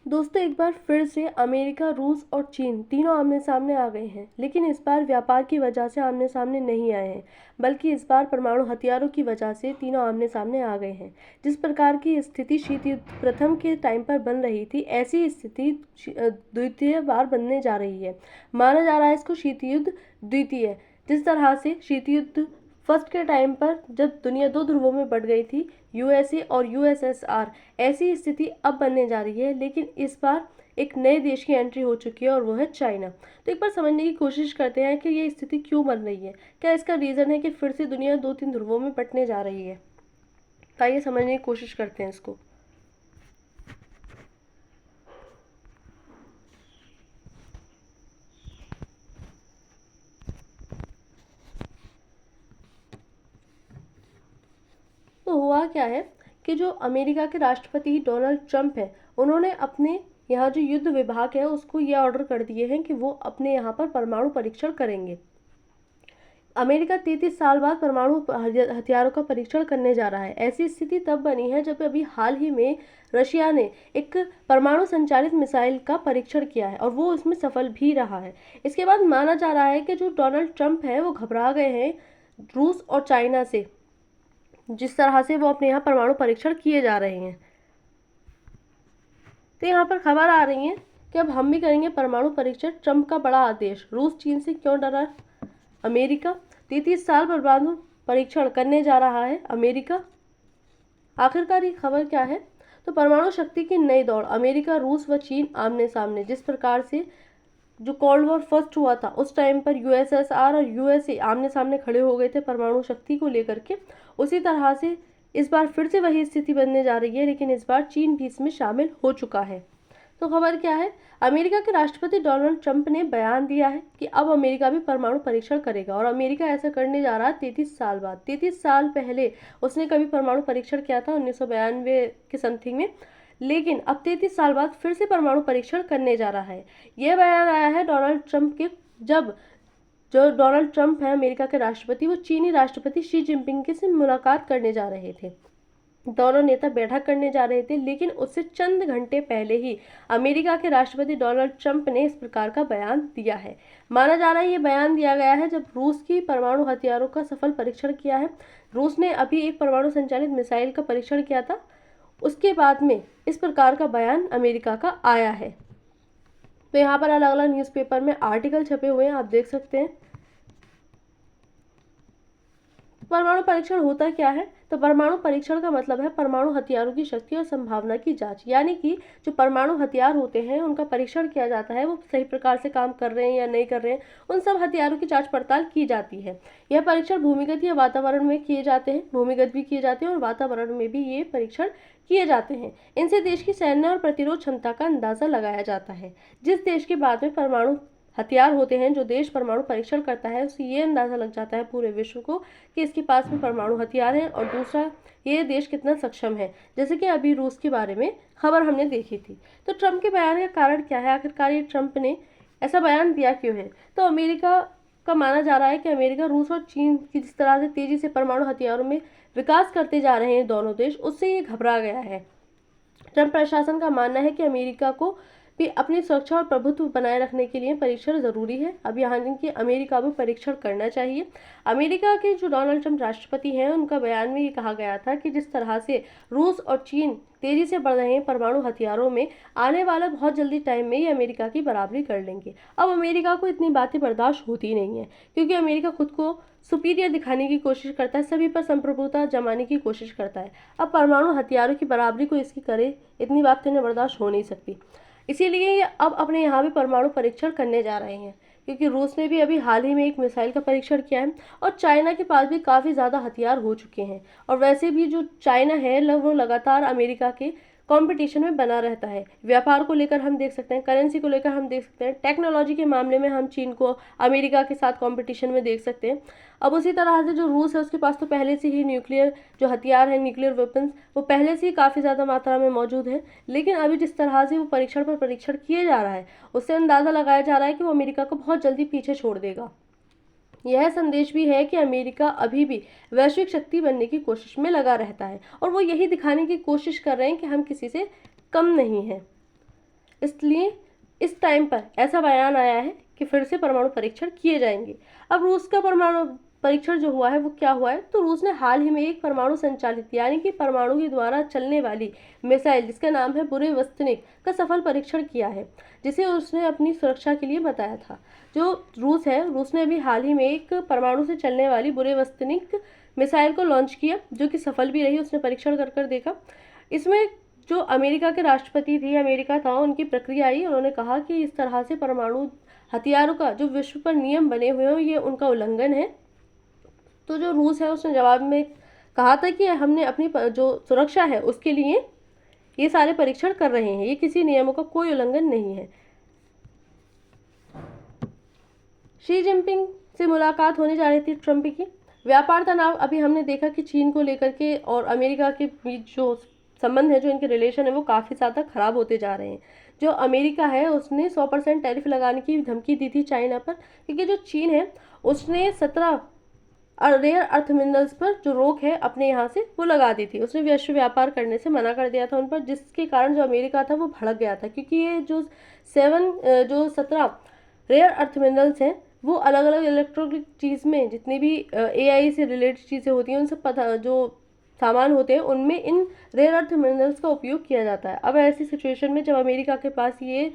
दोस्तों, एक बार फिर से अमेरिका, रूस और चीन तीनों आमने-सामने आ गए हैं। लेकिन इस बार व्यापार की वजह से आमने-सामने नहीं आए हैं, बल्कि इस बार परमाणु हथियारों की वजह से तीनों आमने-सामने आ गए हैं। जिस प्रकार की स्थिति शीत युद्ध प्रथम के टाइम पर बन रही थी, ऐसी स्थिति द्वितीय बार बनने जा रही है। माना जा रहा है इसको शीत युद्ध द्वितीय। जिस तरह से शीत युद्ध फर्स्ट के टाइम पर जब दुनिया दो ध्रुवों में बट गई थी, यूएसए और यूएसएसआर, ऐसी स्थिति अब बनने जा रही है। लेकिन इस बार एक नए देश की एंट्री हो चुकी है और वो है चाइना। तो एक बार समझने की कोशिश करते हैं कि ये स्थिति क्यों बन रही है। क्या इसका रीज़न है कि फिर से दुनिया दो तीन ध्रुवों में बटने जा रही है? तो आइए समझने की कोशिश करते हैं इसको। तो हुआ क्या है कि जो अमेरिका के राष्ट्रपति डोनाल्ड ट्रंप हैं, उन्होंने अपने यहाँ जो युद्ध विभाग है उसको ये ऑर्डर कर दिए हैं कि वो अपने यहाँ पर परमाणु परीक्षण करेंगे। अमेरिका 33 साल बाद परमाणु हथियारों का परीक्षण करने जा रहा है। ऐसी स्थिति तब बनी है जब अभी हाल ही में रशिया ने एक परमाणु संचालित मिसाइल का परीक्षण किया है और वो उसमें सफल भी रहा है। इसके बाद माना जा रहा है कि जो डोनाल्ड ट्रंप है वो घबरा गए हैं रूस और चाइना से, जिस तरह से वो अपने यहाँ परमाणु परीक्षण किए जा रहे हैं। तो यहाँ पर खबर आ रही है कि अब हम भी करेंगे परमाणु परीक्षण। ट्रंप का बड़ा आदेश। रूस चीन से क्यों डरा अमेरिका? 33 साल परमाणु परीक्षण करने जा रहा है अमेरिका। आखिरकार ये खबर क्या है? तो परमाणु शक्ति की नई दौड़। अमेरिका, रूस व चीन आमने सामने। जिस प्रकार से जो कोल्ड वॉर फर्स्ट हुआ था उस टाइम पर यूएसएसआर और यूएसए आमने सामने खड़े हो गए थे परमाणु शक्ति को लेकर के, उसी तरह से इस बार फिर से वही स्थिति बनने जा रही है। लेकिन इस बार चीन भी इसमें शामिल हो चुका है। तो खबर क्या है? अमेरिका के राष्ट्रपति डोनाल्ड ट्रंप ने बयान दिया है कि अब अमेरिका भी परमाणु परीक्षण करेगा और अमेरिका ऐसा करने जा रहा है 33 साल बाद। 33 साल पहले उसने कभी परमाणु परीक्षण किया था 1992 के समथिंग में, लेकिन अब 33 साल बाद फिर से परमाणु परीक्षण करने जा रहा है। यह बयान आया है डोनाल्ड ट्रंप के, जब जो डोनाल्ड ट्रंप है अमेरिका के राष्ट्रपति, वो चीनी राष्ट्रपति शी जिनपिंग के से मुलाकात करने जा रहे थे। दोनों नेता बैठक करने जा रहे थे, लेकिन उससे चंद घंटे पहले ही अमेरिका के राष्ट्रपति डोनाल्ड ट्रंप ने इस प्रकार का बयान दिया है। माना जा रहा है ये बयान दिया गया है जब रूस की परमाणु हथियारों का सफल परीक्षण किया है। रूस ने अभी एक परमाणु संचालित मिसाइल का परीक्षण किया था, उसके बाद में इस प्रकार का बयान अमेरिका का आया है। तो यहाँ पर अलग अलग न्यूज़पेपर में आर्टिकल छपे हुए हैं, आप देख सकते हैं। परमाणु परीक्षण होता क्या है? तो परमाणु परीक्षण का मतलब है परमाणु हथियारों की शक्ति और संभावना की जांच। यानी कि जो परमाणु हथियार होते हैं उनका परीक्षण किया जाता है, वो सही प्रकार से काम कर रहे हैं या नहीं कर रहे हैं, उन सब हथियारों की जांच पड़ताल की जाती है। यह परीक्षण भूमिगत या वातावरण में किए जाते हैं, भूमिगत भी किए जाते हैं और वातावरण में भी ये परीक्षण किए जाते हैं। इनसे देश की सैन्य और प्रतिरोध क्षमता का अंदाजा लगाया जाता है। जिस देश के बाद में परमाणु हथियार होते हैं, जो देश परमाणु परीक्षण करता है, उससे ये अंदाजा लग जाता है पूरे विश्व को कि इसके पास में परमाणु हथियार हैं, और दूसरा ये देश कितना सक्षम है। जैसे कि अभी रूस के बारे में खबर हमने देखी थी। तो ट्रंप के बयान का कारण क्या है? आखिरकार ये ट्रंप ने ऐसा बयान दिया क्यों है? तो अमेरिका का माना जा रहा है कि अमेरिका, रूस और चीन की जिस तरह से तेजी से परमाणु हथियारों में विकास करते जा रहे हैं दोनों देश, उससे ये घबरा गया है। ट्रंप प्रशासन का मानना है कि अमेरिका को भी अपनी सुरक्षा और प्रभुत्व बनाए रखने के लिए परीक्षण जरूरी है। अब यहाँ कि अमेरिका भी परीक्षण करना चाहिए। अमेरिका के जो डोनाल्ड ट्रंप राष्ट्रपति हैं, उनका बयान में ये कहा गया था कि जिस तरह से रूस और चीन तेजी से बढ़ रहे हैं परमाणु हथियारों में, आने वाला बहुत जल्दी टाइम में ये अमेरिका की बराबरी कर लेंगे। अब अमेरिका को इतनी बातें बर्दाश्त होती नहीं है, क्योंकि अमेरिका खुद को सुपीरियर दिखाने की कोशिश करता है, सभी पर संप्रभुता जमाने की कोशिश करता है। अब परमाणु हथियारों की बराबरी को इसकी करे, इतनी बात तो इन्हें बर्दाश्त हो नहीं सकती। इसीलिए ये अब अपने यहाँ भी परमाणु परीक्षण करने जा रहे हैं, क्योंकि रूस ने भी अभी हाल ही में एक मिसाइल का परीक्षण किया है और चाइना के पास भी काफ़ी ज़्यादा हथियार हो चुके हैं। और वैसे भी जो चाइना है वो लगातार अमेरिका के कंपटीशन में बना रहता है। व्यापार को लेकर हम देख सकते हैं, करेंसी को लेकर हम देख सकते हैं, टेक्नोलॉजी के मामले में हम चीन को अमेरिका के साथ कंपटीशन में देख सकते हैं। अब उसी तरह से जो रूस है उसके पास तो पहले से ही न्यूक्लियर जो हथियार है, न्यूक्लियर वेपन्स, वो पहले से ही काफ़ी ज़्यादा मात्रा में मौजूद है। लेकिन अभी जिस तरह से वो परीक्षण पर परीक्षण किए जा रहा है, उससे अंदाज़ा लगाया जा रहा है कि वो अमेरिका को बहुत जल्दी पीछे छोड़ देगा। यह संदेश भी है कि अमेरिका अभी भी वैश्विक शक्ति बनने की कोशिश में लगा रहता है और वो यही दिखाने की कोशिश कर रहे हैं कि हम किसी से कम नहीं हैं। इसलिए इस टाइम पर ऐसा बयान आया है कि फिर से परमाणु परीक्षण किए जाएंगे। अब रूस का परमाणु परीक्षण जो हुआ है वो क्या हुआ है, तो रूस ने हाल ही में एक परमाणु संचालित यानी कि परमाणु के द्वारा चलने वाली मिसाइल जिसका नाम है बुरेवस्तनिक का सफल परीक्षण किया है, जिसे उसने अपनी सुरक्षा के लिए बताया था। जो रूस है, रूस ने अभी हाल ही में एक परमाणु से चलने वाली बुरेवस्तनिक मिसाइल को लॉन्च किया, जो कि सफल भी रही। उसने परीक्षण कर देखा। इसमें जो अमेरिका के राष्ट्रपति थे, अमेरिका था, उनकी प्रक्रिया आई। उन्होंने कहा कि इस तरह से परमाणु हथियारों का जो विश्व पर नियम बने हुए हैं ये उनका उल्लंघन है। तो जो रूस है उसने जवाब में कहा था कि हमने अपनी जो सुरक्षा है उसके लिए ये सारे परीक्षण कर रहे हैं, ये किसी नियमों का कोई उल्लंघन नहीं है। शी जिनपिंग से मुलाकात होने जा रही थी ट्रंप की। व्यापार तनाव अभी हमने देखा कि चीन को लेकर के और अमेरिका के बीच जो संबंध है, जो इनके रिलेशन है, वो काफ़ी ज़्यादा खराब होते जा रहे हैं। जो अमेरिका है उसने 100% टैरिफ लगाने की धमकी दी थी चाइना पर, क्योंकि जो चीन है उसने 17 रेयर अर्थ मिनरल्स पर जो रोक है अपने यहाँ से वो लगा दी थी। उसने विश्व व्यापार करने से मना कर दिया था उन पर, जिसके कारण जो अमेरिका था वो भड़क गया था, क्योंकि ये जो 17 रेयर अर्थ मिनरल्स हैं वो अलग अलग इलेक्ट्रॉनिक चीज़ में जितनी भी AI से रिलेटेड चीज़ें होती हैं उन सब जो सामान होते हैं उनमें इन रेयर अर्थ मिनरल्स का उपयोग किया जाता है। अब ऐसी सिचुएशन में जब अमेरिका के पास ये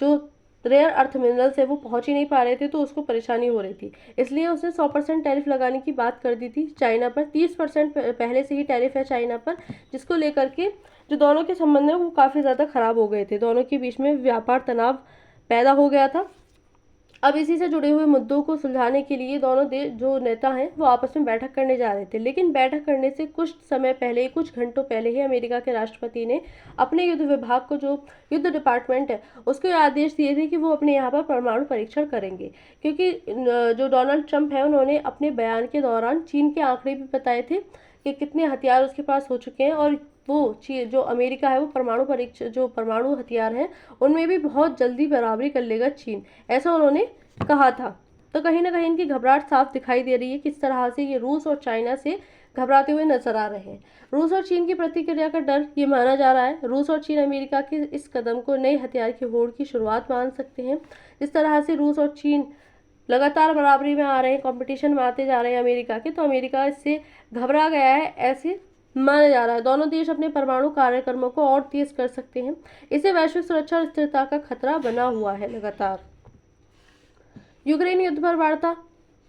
जो रेयर अर्थ मिनरल्स है वो पहुंच ही नहीं पा रहे थे तो उसको परेशानी हो रही थी, इसलिए उसने 100% टैरिफ लगाने की बात कर दी थी चाइना पर। 30% पहले से ही टैरिफ है चाइना पर, जिसको लेकर के जो दोनों के संबंध है वो काफ़ी ज़्यादा खराब हो गए थे। दोनों के बीच में व्यापार तनाव पैदा हो गया था। अब इसी से जुड़े हुए मुद्दों को सुलझाने के लिए दोनों देश जो नेता हैं वो आपस में बैठक करने जा रहे थे, लेकिन बैठक करने से कुछ समय पहले, कुछ घंटों पहले ही अमेरिका के राष्ट्रपति ने अपने युद्ध विभाग को, जो युद्ध डिपार्टमेंट है, उसको आदेश दिए थे कि वो अपने यहाँ पर परमाणु परीक्षण करेंगे। क्योंकि जो डोनाल्ड ट्रंप है उन्होंने अपने बयान के दौरान चीन के आंकड़े भी बताए थे कि कितने हथियार उसके पास हो चुके हैं, और वो जो अमेरिका है वो परमाणु हथियार हैं उनमें भी बहुत जल्दी बराबरी कर लेगा चीन, ऐसा उन्होंने कहा था। तो कहीं ना कहीं इनकी घबराहट साफ दिखाई दे रही है, किस तरह से ये रूस और चाइना से घबराते हुए नजर आ रहे हैं। रूस और चीन की प्रतिक्रिया का डर ये माना जा रहा है। रूस और चीन अमेरिका के इस कदम को नए हथियार की होड़ की शुरुआत मान सकते हैं। जिस तरह से रूस और चीन लगातार बराबरी में आ रहे हैं, कंपटीशन में आते जा रहे हैं अमेरिका के, तो अमेरिका इससे घबरा गया है ऐसे माना जा रहा है। दोनों देश अपने परमाणु कार्यक्रमों को और तेज कर सकते हैं। इसे वैश्विक सुरक्षा और स्थिरता का खतरा बना हुआ है लगातार। यूक्रेन युद्ध पर वार्ता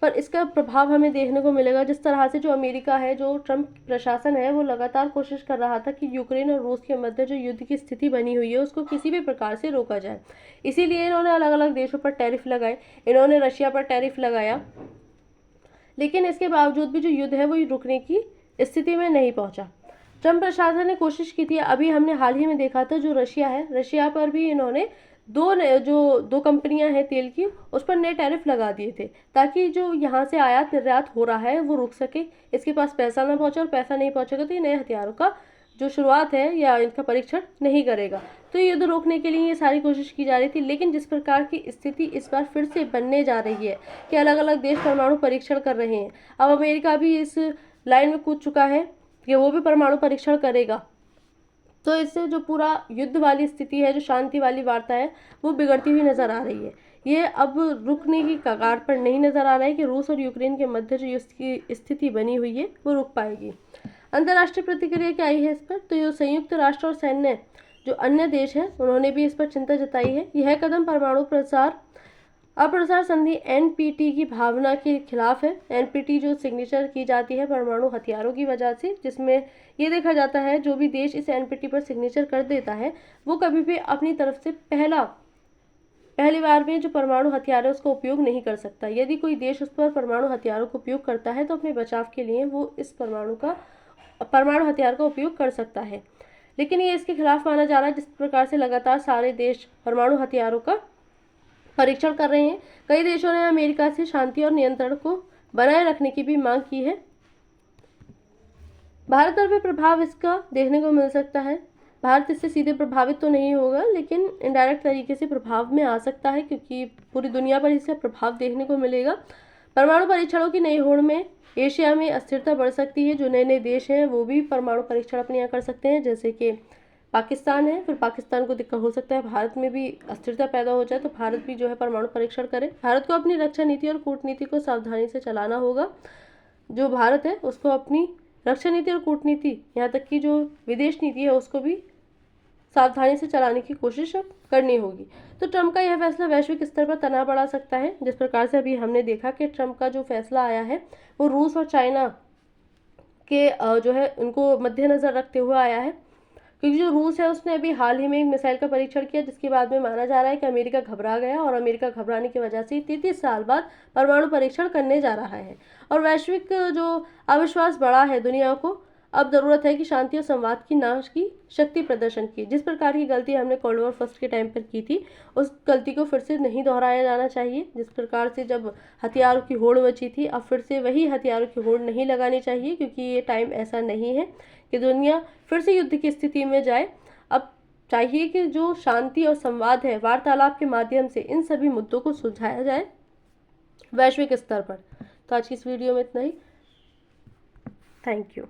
पर इसका प्रभाव हमें देखने को मिलेगा। जिस तरह से जो अमेरिका है, जो ट्रंप प्रशासन है, वो लगातार कोशिश कर रहा था कि यूक्रेन और रूस के मध्य जो युद्ध की स्थिति बनी हुई है उसको किसी भी प्रकार से रोका जाए। इसीलिए इन्होंने अलग अलग देशों पर टैरिफ लगाए। इन्होंने रशिया पर टैरिफ लगाया, लेकिन इसके बावजूद भी जो युद्ध है वो रुकने की स्थिति में नहीं पहुंचा। ट्रंप प्रशासन ने कोशिश की थी। अभी हमने हाल ही में देखा था जो रशिया है, रशिया पर भी इन्होंने दो कंपनियां हैं तेल की, उस पर नए टैरिफ लगा दिए थे, ताकि जो यहाँ से आयात निर्यात हो रहा है वो रुक सके, इसके पास पैसा ना पहुंचे, और पैसा नहीं पहुंचेगा तो ये नए हथियारों का जो शुरुआत है या इनका परीक्षण नहीं करेगा। तो युद्ध रोकने के लिए ये सारी कोशिश की जा रही थी, लेकिन जिस प्रकार की स्थिति इस बार फिर से बनने जा रही है कि अलग अलग देश परमाणु परीक्षण कर रहे हैं, अब अमेरिका भी इस लाइन में कूद चुका है कि वो भी परमाणु परीक्षण करेगा, तो इससे जो पूरा युद्ध वाली स्थिति है, जो शांति वाली वार्ता है, वो बिगड़ती हुई नजर आ रही है। ये अब रुकने की कगार पर नहीं नजर आ रहा है कि रूस और यूक्रेन के मध्य जो युद्ध की स्थिति बनी हुई है वो रुक पाएगी। अंतर्राष्ट्रीय प्रतिक्रिया क्या आई है इस पर, तो ये संयुक्त राष्ट्र और सैन्य जो अन्य देश हैं उन्होंने भी इस पर चिंता जताई है। यह कदम परमाणु अप्रसार संधि NPT की भावना के खिलाफ है। NPT जो सिग्नेचर की जाती है परमाणु हथियारों की वजह से, जिसमें ये देखा जाता है जो भी देश इस NPT पर सिग्नेचर कर देता है वो कभी भी अपनी तरफ से पहली बार में जो परमाणु हथियार है उसका उपयोग नहीं कर सकता। यदि कोई देश उस पर परमाणु हथियारों का उपयोग करता है तो अपने बचाव के लिए वो इस परमाणु हथियार का उपयोग कर सकता है, लेकिन ये इसके खिलाफ माना जा रहा है। जिस प्रकार से लगातार सारे देश परमाणु हथियारों का परीक्षण कर रहे हैं, कई देशों ने अमेरिका से शांति और नियंत्रण को बनाए रखने की भी मांग की है। भारत पर भी प्रभाव इसका देखने को मिल सकता है। भारत इससे सीधे प्रभावित तो नहीं होगा, लेकिन इनडायरेक्ट तरीके से प्रभाव में आ सकता है, क्योंकि पूरी दुनिया पर इसका प्रभाव देखने को मिलेगा। परमाणु परीक्षणों की नई होड़ में एशिया में अस्थिरता बढ़ सकती है। जो नए नए देश हैं वो भी परमाणु परीक्षण अपने यहाँ कर सकते हैं, जैसे कि पाकिस्तान है, फिर पाकिस्तान को दिक्कत हो सकता है भारत में भी अस्थिरता पैदा हो जाए तो भारत भी जो है परमाणु परीक्षण करे। भारत को अपनी रक्षा नीति और कूटनीति को सावधानी से चलाना होगा। जो भारत है उसको अपनी रक्षा नीति और कूटनीति, यहाँ तक कि जो विदेश नीति है, उसको भी सावधानी से चलाने की कोशिश करनी होगी। तो ट्रंप का यह फैसला वैश्विक स्तर पर तनाव बढ़ा सकता है। जिस प्रकार से अभी हमने देखा कि ट्रंप का जो फैसला आया है वो रूस और चाइना के जो है उनको मद्देनजर रखते हुए आया है, क्योंकि जो रूस है उसने अभी हाल ही में एक मिसाइल का परीक्षण किया, जिसके बाद में माना जा रहा है कि अमेरिका घबरा गया और अमेरिका घबराने की वजह से 33 साल बाद परमाणु परीक्षण करने जा रहा है। और वैश्विक जो अविश्वास बढ़ा है दुनिया को, अब ज़रूरत है कि शांति और संवाद की नाश की शक्ति प्रदर्शन की। जिस प्रकार की गलती हमने कोल्ड वॉर फर्स्ट के टाइम पर की थी, उस गलती को फिर से नहीं दोहराया जाना चाहिए। जिस प्रकार से जब हथियारों की होड़ मची थी, अब फिर से वही हथियारों की होड़ नहीं लगानी चाहिए, क्योंकि ये टाइम ऐसा नहीं है कि दुनिया फिर से युद्ध की स्थिति में जाए। अब चाहिए कि जो शांति और संवाद है, वार्तालाप के माध्यम से इन सभी मुद्दों को सुलझाया जाए वैश्विक स्तर पर। तो आज की इस वीडियो में इतना ही। Thank you.